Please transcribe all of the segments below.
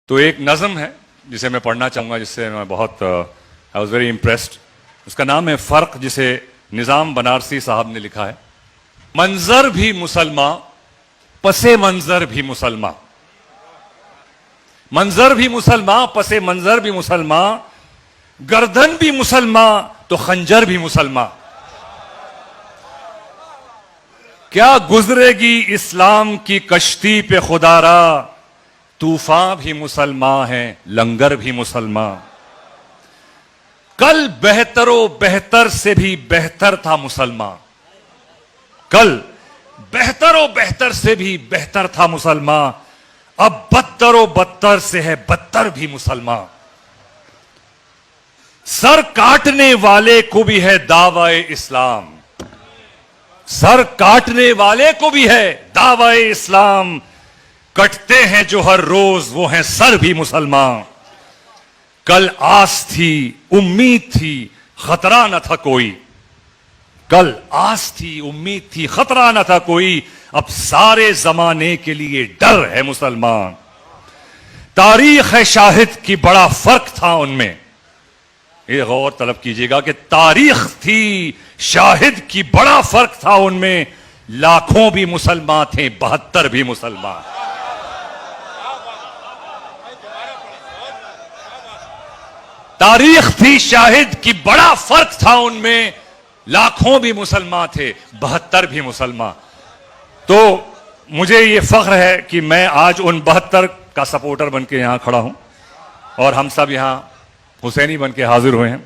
تو ایک نظم ہے جسے میں پڑھنا چاہوں گا، جس سے میں بہت آئی واز ویری امپریسڈ. اس کا نام ہے فرق، جسے نظام بنارسی صاحب نے لکھا ہے. منظر بھی مسلمان، پس منظر بھی مسلمان، منظر بھی مسلمان، پس منظر بھی مسلمان، گردن بھی مسلمان تو خنجر بھی مسلمان. کیا گزرے گی اسلام کی کشتی پہ خدا را، طوفان بھی مسلمان ہیں لنگر بھی مسلمان. کل بہتر و بہتر سے بھی بہتر تھا مسلمان، کل بہتر و بہتر سے بھی بہتر تھا مسلمان، اب بدتر و بدتر سے ہے بدتر بھی مسلمان. سر کاٹنے والے کو بھی ہے دعوی اسلام، سر کاٹنے والے کو بھی ہے دعوی اسلام، کٹتے ہیں جو ہر روز وہ ہیں سر بھی مسلمان. کل آس تھی امید تھی خطرہ نہ تھا کوئی، کل آس تھی امید تھی خطرہ نہ تھا کوئی، اب سارے زمانے کے لیے ڈر ہے مسلمان. تاریخ ہے شاہد کی بڑا فرق تھا ان میں، یہ غور طلب کیجئے گا کہ تاریخ تھی شاہد کی بڑا فرق تھا ان میں، لاکھوں بھی مسلمان تھے 72 بھی مسلمان. تاریخ تھی شاہد کی بڑا فرق تھا ان میں، لاکھوں بھی مسلمان تھے 72 بھی مسلمان. تو مجھے یہ فخر ہے کہ میں آج ان 72 کا سپورٹر بن کے یہاں کھڑا ہوں، اور ہم سب یہاں حسینی بن کے حاضر ہوئے ہیں.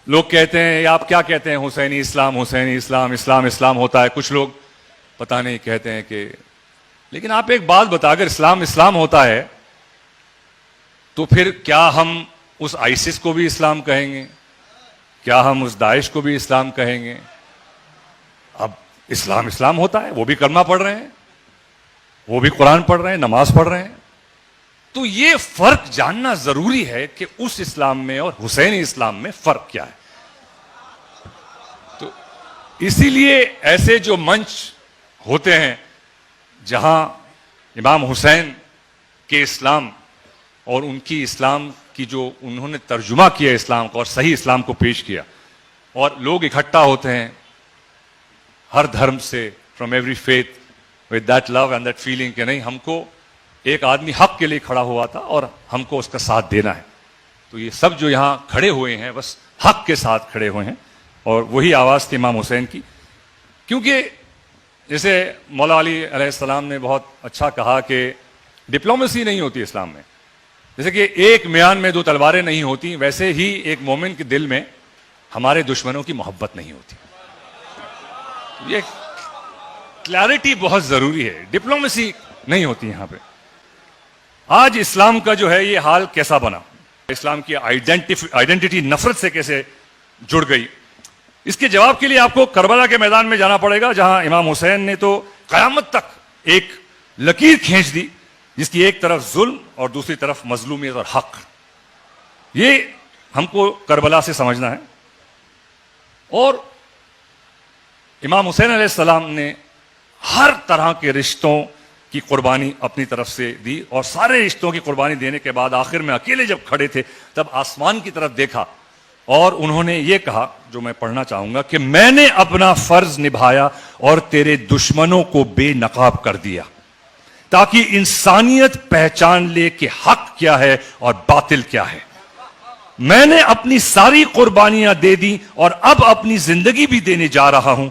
لوگ کہتے ہیں، آپ کیا کہتے ہیں، حسینی اسلام، حسینی اسلام، اسلام اسلام ہوتا ہے. کچھ لوگ پتہ نہیں کہتے ہیں کہ، لیکن آپ ایک بات بتا، اگر اسلام اسلام ہوتا ہے تو پھر کیا ہم اس آئسس کو بھی اسلام کہیں گے؟ کیا ہم اس داعش کو بھی اسلام کہیں گے؟ اب اسلام اسلام ہوتا ہے، وہ بھی کلمہ پڑھ رہے ہیں، وہ بھی قرآن پڑھ رہے ہیں، نماز پڑھ رہے ہیں. تو یہ فرق جاننا ضروری ہے کہ اس اسلام میں اور حسینی اسلام میں فرق کیا ہے. تو اسی لیے ایسے جو منچ ہوتے ہیں جہاں امام حسین کے اسلام اور ان کی اسلام کی جو انہوں نے ترجمہ کیا اسلام کو اور صحیح اسلام کو پیش کیا، اور لوگ اکٹھا ہوتے ہیں ہر دھرم سے، from every faith, with that love and that feeling کہ نہیں، ہم کو ایک آدمی حق کے لیے کھڑا ہوا تھا اور ہم کو اس کا ساتھ دینا ہے. تو یہ سب جو یہاں کھڑے ہوئے ہیں بس حق کے ساتھ کھڑے ہوئے ہیں، اور وہی آواز تھی امام حسین کی. کیونکہ جیسے مولا علی علیہ السلام نے بہت اچھا کہا کہ ڈپلومیسی نہیں ہوتی اسلام میں. جیسے کہ ایک میان میں 2 تلواریں نہیں ہوتی، ویسے ہی ایک مومن کے دل میں ہمارے دشمنوں کی محبت نہیں ہوتی. یہ کلیئرٹی بہت ضروری ہے، ڈپلومیسی نہیں ہوتی یہاں پہ. آج اسلام کا جو ہے یہ حال کیسا بنا، اسلام کی آئیڈینٹی نفرت سے کیسے جڑ گئی، اس کے جواب کے لیے آپ کو کربلا کے میدان میں جانا پڑے گا، جہاں امام حسین نے تو قیامت تک ایک لکیر کھینچ دی جس کی ایک طرف ظلم اور دوسری طرف مظلومیت اور حق. یہ ہم کو کربلا سے سمجھنا ہے. اور امام حسین علیہ السلام نے ہر طرح کے رشتوں کی قربانی اپنی طرف سے دی، اور سارے رشتوں کی قربانی دینے کے بعد آخر میں اکیلے جب کھڑے تھے تب آسمان کی طرف دیکھا اور انہوں نے یہ کہا، جو میں پڑھنا چاہوں گا، کہ میں نے اپنا فرض نبھایا اور تیرے دشمنوں کو بے نقاب کر دیا، تاکہ انسانیت پہچان لے کہ حق کیا ہے اور باطل کیا ہے. میں نے اپنی ساری قربانیاں دے دی اور اب اپنی زندگی بھی دینے جا رہا ہوں.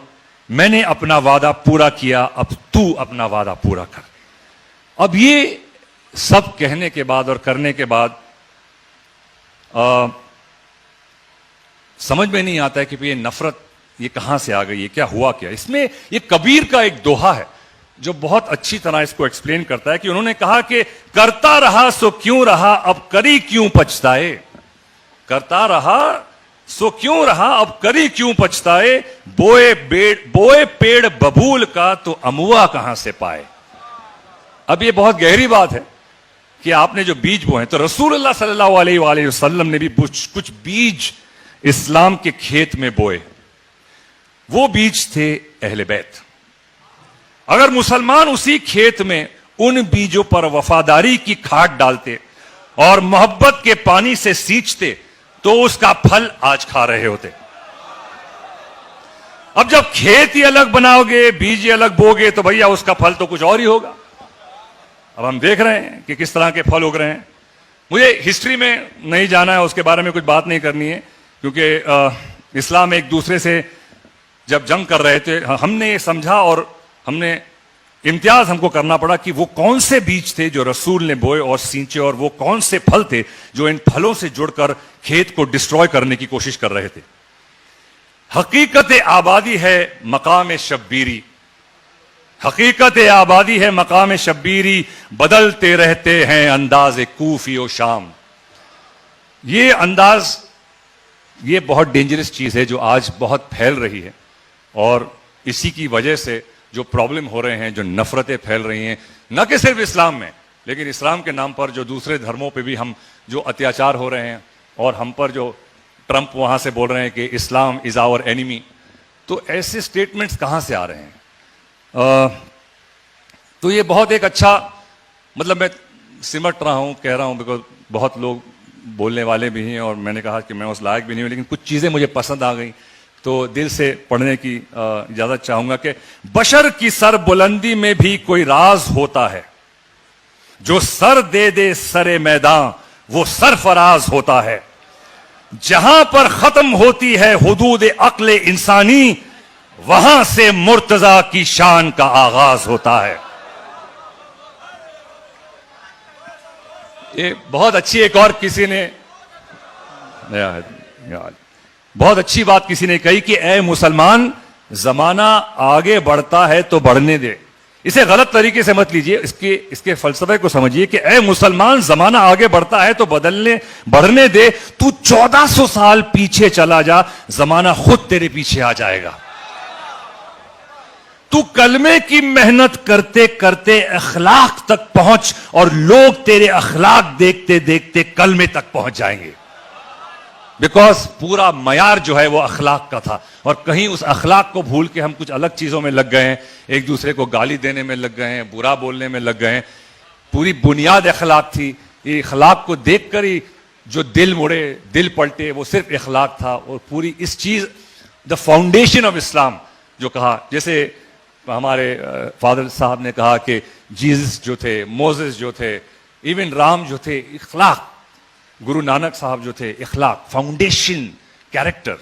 میں نے اپنا وعدہ پورا کیا، اب تو اپنا وعدہ پورا کر. اب یہ سب کہنے کے بعد اور کرنے کے بعد سمجھ میں نہیں آتا ہے کہ یہ نفرت یہ کہاں سے آ گئی، یہ کیا ہوا کیا. اس میں یہ کبیر کا ایک دوہا ہے جو بہت اچھی طرح اس کو ایکسپلین کرتا ہے، کہ انہوں نے کہا کہ کرتا رہا سو کیوں رہا اب کری کیوں پچھتائے، کرتا رہا سو کیوں رہا اب کری کیوں پچھتائے، بوئے پیڑ ببول کا تو اموا کہاں سے پائے. اب یہ بہت گہری بات ہے کہ آپ نے جو بیج بوئے، تو رسول اللہ صلی اللہ علیہ وآلہ وسلم نے بھی کچھ بیج اسلام کے کھیت میں بوئے. وہ بیج تھے اہل بیت. اگر مسلمان اسی کھیت میں ان بیجوں پر وفاداری کی کھاد ڈالتے اور محبت کے پانی سے سینچتے تو اس کا پھل آج کھا رہے ہوتے. اب جب کھیت ہی الگ بناؤ گے, بیج ہی الگ بوگے, تو بھیا اس کا پھل تو کچھ اور ہی ہوگا. اب ہم دیکھ رہے ہیں کہ کس طرح کے پھل اگ رہے ہیں. مجھے ہسٹری میں نہیں جانا ہے, اس کے بارے میں کچھ بات نہیں کرنی ہے, کیونکہ اسلام ایک دوسرے سے جب جنگ کر رہے تھے, ہم نے یہ سمجھا اور ہم نے امتیاز ہم کو کرنا پڑا کہ وہ کون سے بیج تھے جو رسول نے بوئے اور سینچے, اور وہ کون سے پھل تھے جو ان پھلوں سے جڑ کر کھیت کو ڈسٹروائے کرنے کی کوشش کر رہے تھے. حقیقت آبادی ہے مقام شبیری, حقیقت آبادی ہے مقام شبیری, بدلتے رہتے ہیں انداز کوفی و شام. یہ انداز, یہ بہت ڈینجرس چیز ہے جو آج بہت پھیل رہی ہے, اور اسی کی وجہ سے جو پرابلم ہو رہے ہیں, جو نفرتیں پھیل رہی ہیں, نہ کہ صرف اسلام میں, لیکن اسلام کے نام پر جو دوسرے دھرموں پہ بھی ہم جو اتیاچار ہو رہے ہیں, اور ہم پر جو ٹرمپ وہاں سے بول رہے ہیں کہ اسلام از آور اینیمی. تو ایسے سٹیٹمنٹس کہاں سے آ رہے ہیں؟ تو یہ بہت ایک اچھا, مطلب میں سمٹ رہا ہوں, کہہ رہا ہوں, بیکاز بہت لوگ بولنے والے بھی ہیں, اور میں نے کہا کہ میں اس لائق بھی نہیں ہوں, لیکن کچھ چیزیں مجھے پسند آ گئیں تو دل سے پڑھنے کی اجازت چاہوں گا. کہ بشر کی سر بلندی میں بھی کوئی راز ہوتا ہے, جو سر دے دے سر میدان وہ سرفراز ہوتا ہے. جہاں پر ختم ہوتی ہے حدود عقل انسانی, وہاں سے مرتضی کی شان کا آغاز ہوتا ہے. یہ بہت اچھی ایک اور کسی نے بہت اچھی بات کسی نے کہی کہ اے مسلمان, زمانہ آگے بڑھتا ہے تو بڑھنے دے. اسے غلط طریقے سے مت لیجئے, اس کے فلسفے کو سمجھیے کہ اے مسلمان, زمانہ آگے بڑھتا ہے تو بڑھنے دے. تو 1400 سال پیچھے چلا جا, زمانہ خود تیرے پیچھے آ جائے گا. تو کلمے کی محنت کرتے کرتے اخلاق تک پہنچ, اور لوگ تیرے اخلاق دیکھتے دیکھتے کلمے تک پہنچ جائیں گے. بیکاز پورا معیار جو ہے وہ اخلاق کا تھا, اور کہیں اس اخلاق کو بھول کے ہم کچھ الگ چیزوں میں لگ گئے ہیں, ایک دوسرے کو گالی دینے میں لگ گئے ہیں, برا بولنے میں لگ گئے ہیں. پوری بنیاد اخلاق تھی. یہ اخلاق کو دیکھ کر ہی جو دل مڑے, دل پلٹے, وہ صرف اخلاق تھا. اور پوری اس چیز, دا فاؤنڈیشن آف اسلام جو کہا, جیسے ہمارے فادر صاحب نے کہا کہ جیزس جو تھے, موزس جو تھے, ایون رام جو تھے, اخلاق. گرو نانک صاحب جو تھے, اخلاق, فاؤنڈیشن, کیریکٹر.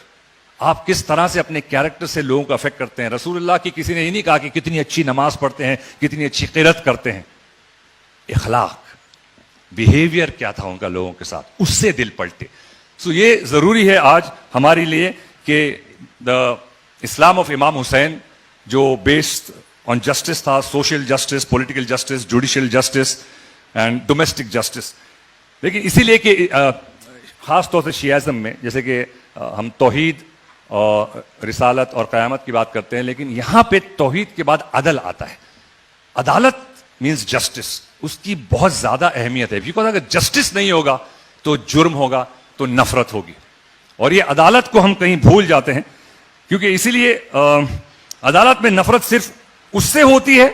آپ کس طرح سے اپنے کیریکٹر سے لوگوں کو افیکٹ کرتے ہیں. رسول اللہ کی کسی نے یہ نہیں کہا کہ کتنی اچھی نماز پڑھتے ہیں, کتنی اچھی قرات کرتے ہیں. اخلاق, بیہیویئر کیا تھا ان کا لوگوں کے ساتھ, اس سے دل پلٹے. سو یہ ضروری ہے آج ہمارے لیے کہ دا اسلام آف امام حسین, جو بیسڈ آن جسٹس تھا, social justice, political justice, judicial justice and domestic justice. لیکن اسی لیے کہ خاص طور سے شیعزم میں, جیسے کہ ہم توحید اور رسالت اور قیامت کی بات کرتے ہیں, لیکن یہاں پہ توحید کے بعد عدل آتا ہے. عدالت مینز جسٹس, اس کی بہت زیادہ اہمیت ہے. بیکاز اگر جسٹس نہیں ہوگا تو جرم ہوگا, تو نفرت ہوگی. اور یہ عدالت کو ہم کہیں بھول جاتے ہیں, کیونکہ اسی لیے عدالت میں نفرت صرف اس سے ہوتی ہے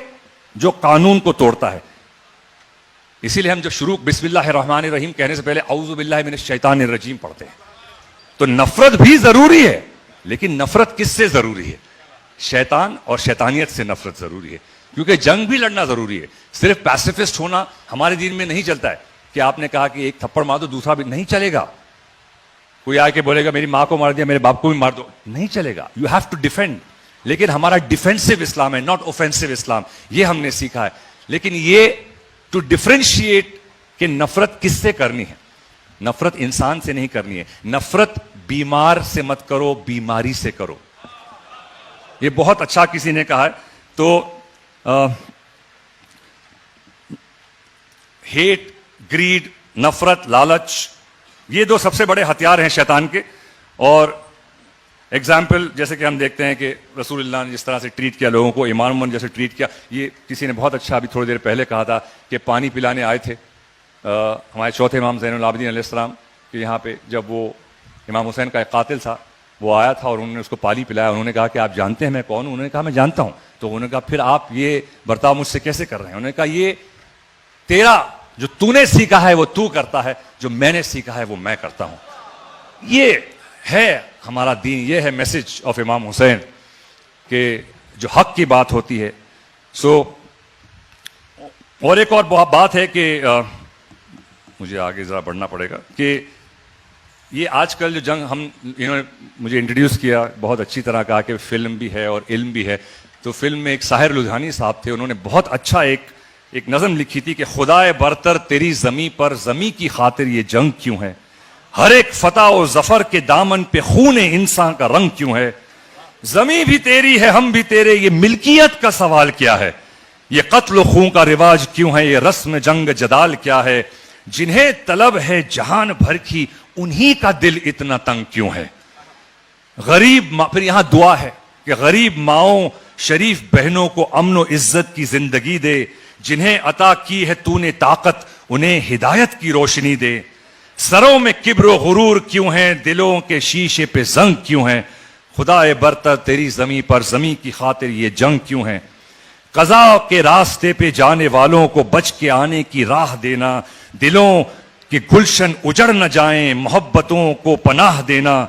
جو قانون کو توڑتا ہے. اسی لیے ہم جو شروع بسم اللہ الرحمن الرحیم کہنے سے پہلے اعوذ باللہ من الشیطان الرجیم پڑھتے ہیں. تو نفرت بھی ضروری ہے, لیکن نفرت کس سے ضروری ہے؟ شیطان اور شیطانیت سے نفرت ضروری ہے. کیونکہ جنگ بھی لڑنا ضروری ہے. صرف پیسیفسٹ ہونا ہمارے دین میں نہیں چلتا ہے کہ آپ نے کہا کہ ایک تھپڑ مار دو, دوسرا بھی نہیں چلے گا. کوئی آ کے بولے گا میری ماں کو مار دیا, میرے باپ کو بھی مار دو, نہیں چلے گا. You have to defend. لیکن ہمارا ڈیفینسو اسلام ہے, ناٹ اوفینسو اسلام. یہ ہم نے سیکھا ہے. لیکن یہ ٹو ڈفرینشیٹ کہ نفرت کس سے کرنی ہے. نفرت انسان سے نہیں کرنی ہے. نفرت بیمار سے مت کرو, بیماری سے کرو. یہ بہت اچھا کسی نے کہا ہے. تو ہیٹ, گریڈ, نفرت, لالچ, یہ دو سب سے بڑے ہتھیار ہیں شیطان کے. اور ایگزامپل جیسے کہ ہم دیکھتے ہیں کہ رسول اللہ نے جس طرح سے ٹریٹ کیا لوگوں کو, امام من جیسے ٹریٹ کیا. یہ کسی نے بہت اچھا ابھی تھوڑی دیر پہلے کہا تھا کہ پانی پلانے آئے تھے ہمارے چوتھے امام زین العابدین علیہ السلام کہ یہاں پہ جب وہ امام حسین کا ایک قاتل تھا وہ آیا تھا اور انہوں نے اس کو پانی پلایا. انہوں نے کہا کہ آپ جانتے ہیں میں کون ہوں؟ انہوں نے کہا میں جانتا ہوں. تو انہوں نے کہا پھر آپ یہ برتاؤ مجھ سے کیسے کر رہے ہیں؟ انہوں نے کہا یہ تیرا جو تو نے سیکھا ہے وہ تو کرتا ہے, جو میں نے سیکھا ہے وہ میں کرتا ہوں. یہ ہے ہمارا دین, یہ ہے میسج آف امام حسین کہ جو حق کی بات ہوتی ہے. اور ایک اور بات ہے کہ مجھے آگے ذرا بڑھنا پڑے گا کہ یہ آج کل جو جنگ انہوں نے مجھے انٹروڈیوس کیا, بہت اچھی طرح کہا کہ فلم بھی ہے اور علم بھی ہے. تو فلم میں ایک ساحر لدھیانی صاحب تھے, انہوں نے بہت اچھا ایک نظم لکھی تھی کہ خدائے برتر تیری زمیں پر زمیں کی خاطر یہ جنگ کیوں ہے, ہر ایک فتح و ظفر کے دامن پہ خون انسان کا رنگ کیوں ہے, زمیں بھی تیری ہے ہم بھی تیرے, یہ ملکیت کا سوال کیا ہے, یہ قتل و خون کا رواج کیوں ہے, یہ رسم جنگ جدال کیا ہے, جنہیں طلب ہے جہان بھر کی انہی کا دل اتنا تنگ کیوں ہے. غریب پھر یہاں دعا ہے کہ غریب ماؤں شریف بہنوں کو امن و عزت کی زندگی دے, جنہیں عطا کی ہے تو نے طاقت انہیں ہدایت کی روشنی دے, سروں میں کبر و غرور کیوں ہیں, دلوں کے شیشے پہ زنگ کیوں ہیں, خدائے برتر تیری زمیں پر زمیں کی خاطر یہ جنگ کیوں ہے, قضا کے راستے پہ جانے والوں کو بچ کے آنے کی راہ دینا, دلوں کے گلشن اجڑ نہ جائیں محبتوں کو پناہ دینا,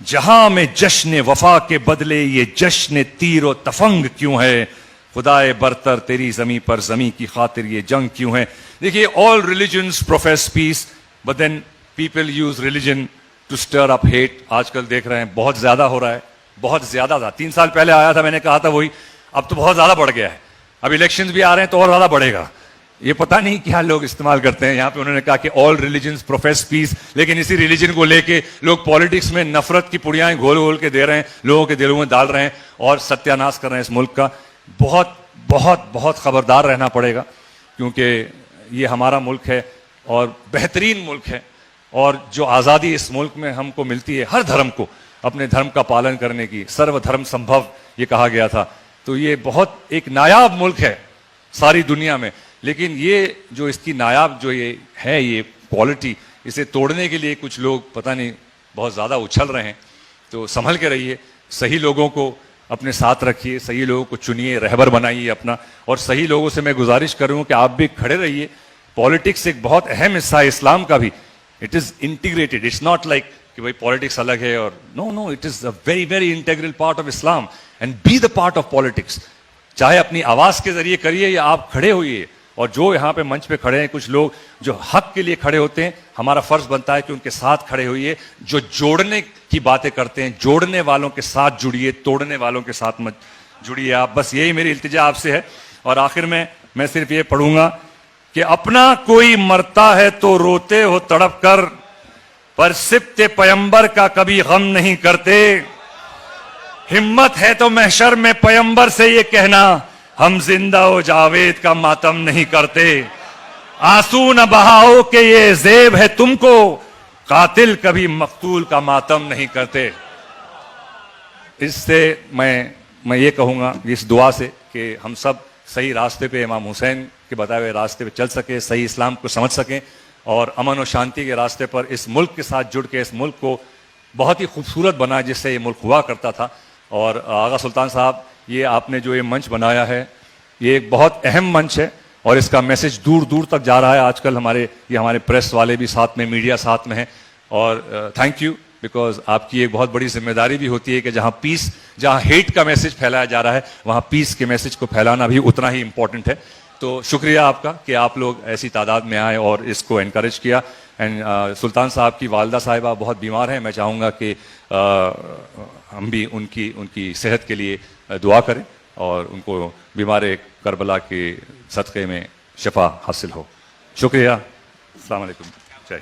جہاں میں جشن وفا کے بدلے یہ جشن تیر و تفنگ کیوں ہے, خدائے برتر تیری زمیں پر زمیں کی خاطر یہ جنگ کیوں ہے. دیکھیے all religions profess peace but then people use religion to stir up hate. آج کل دیکھ رہے ہیں بہت زیادہ ہو رہا ہے, بہت زیادہ تھا. 3 سال پہلے آیا تھا, میں نے کہا تھا وہی, اب تو بہت زیادہ بڑھ گیا ہے. اب الیکشنز بھی آ رہے ہیں تو اور زیادہ بڑھے گا. یہ پتہ نہیں کیا لوگ استعمال کرتے ہیں. یہاں پہ انہوں نے کہا کہ all religions profess peace, لیکن اسی ریلیجن کو لے کے لوگ پالیٹکس میں نفرت کی پڑیاں گھول گھول کے دے رہے ہیں, لوگوں کے دلوں میں ڈال رہے ہیں اور ستیہ ناش کر رہے ہیں اس ملک کا. بہت بہت بہت خبردار رہنا پڑے گا, کیونکہ یہ ہمارا ملک ہے اور بہترین ملک ہے, اور جو آزادی اس ملک میں ہم کو ملتی ہے ہر دھرم کو اپنے دھرم کا پالن کرنے کی, سرو دھرم سمبھو یہ کہا گیا تھا. تو یہ بہت ایک نایاب ملک ہے ساری دنیا میں, لیکن یہ جو اس کی نایاب جو یہ ہے یہ کوالٹی, اسے توڑنے کے لیے کچھ لوگ پتہ نہیں بہت زیادہ اچھل رہے ہیں. تو سنبھل کے رہیے, صحیح لوگوں کو اپنے ساتھ رکھیے, صحیح لوگوں کو چنیے, رہبر بنائیے اپنا, اور صحیح لوگوں سے میں گزارش کروں کہ آپ بھی کھڑے رہیے. پالیٹکس ایک بہت اہم حصہ ہے اسلام کا بھی. It is integrated, it's not like کہ بھائی پالیٹکس الگ ہے اور no, it is a very very integral part of Islam, and be the part of politics. چاہے اپنی آواز کے ذریعے کریے یا آپ کھڑے ہوئیے. اور جو یہاں پہ منچ پہ کھڑے ہیں کچھ لوگ جو حق کے لیے کھڑے ہوتے ہیں, ہمارا فرض بنتا ہے کہ ان کے ساتھ کھڑے ہوئیے. جو جوڑنے کی باتیں کرتے ہیں, جوڑنے والوں کے ساتھ جڑیے, توڑنے والوں کے ساتھ مت جڑیے آپ. بس یہی میری التجا آپ سے ہے. اور آخر میں صرف یہ پڑھوں گا کہ اپنا کوئی مرتا ہے تو روتے ہو تڑپ کر, پر سبت پیمبر کا کبھی غم نہیں کرتے. ہمت ہے تو محشر میں پیمبر سے یہ کہنا, ہم زندہ و جاوید کا ماتم نہیں کرتے. آنسو نہ بہاؤ کہ یہ زیب ہے تم کو, قاتل کبھی مقتول کا ماتم نہیں کرتے. اس سے میں یہ کہوں گا اس دعا سے کہ ہم سب صحیح راستے پہ, امام حسین کے بتائے ہوئے راستے پہ چل سکیں, صحیح اسلام کو سمجھ سکیں, اور امن و شانتی کے راستے پر اس ملک کے ساتھ جڑ کے اس ملک کو بہت ہی خوبصورت بنائے جس سے یہ ملک ہوا کرتا تھا. اور آغا سلطان صاحب, یہ آپ نے جو یہ منچ بنایا ہے یہ ایک بہت اہم منچ ہے, اور اس کا میسج دور دور تک جا رہا ہے. آج کل ہمارے پریس والے بھی ساتھ میں, میڈیا ساتھ میں ہیں, اور تھینک یو, بیکاز آپ کی ایک بہت بڑی ذمہ داری بھی ہوتی ہے کہ جہاں ہیٹ کا میسج پھیلایا جا رہا ہے وہاں پیس کے میسج کو پھیلانا بھی اتنا ہی امپورٹنٹ ہے. تو شکریہ آپ کا کہ آپ لوگ ایسی تعداد میں آئے اور اس کو انکریج کیا. اینڈ سلطان صاحب کی والدہ صاحبہ بہت بیمار ہیں, میں چاہوں گا کہ ہم بھی ان کی صحت کے لیے دعا کریں اور ان کو بیمار کربلا کے صدقے میں شفا حاصل ہو. شکریہ. السلام علیکم. جے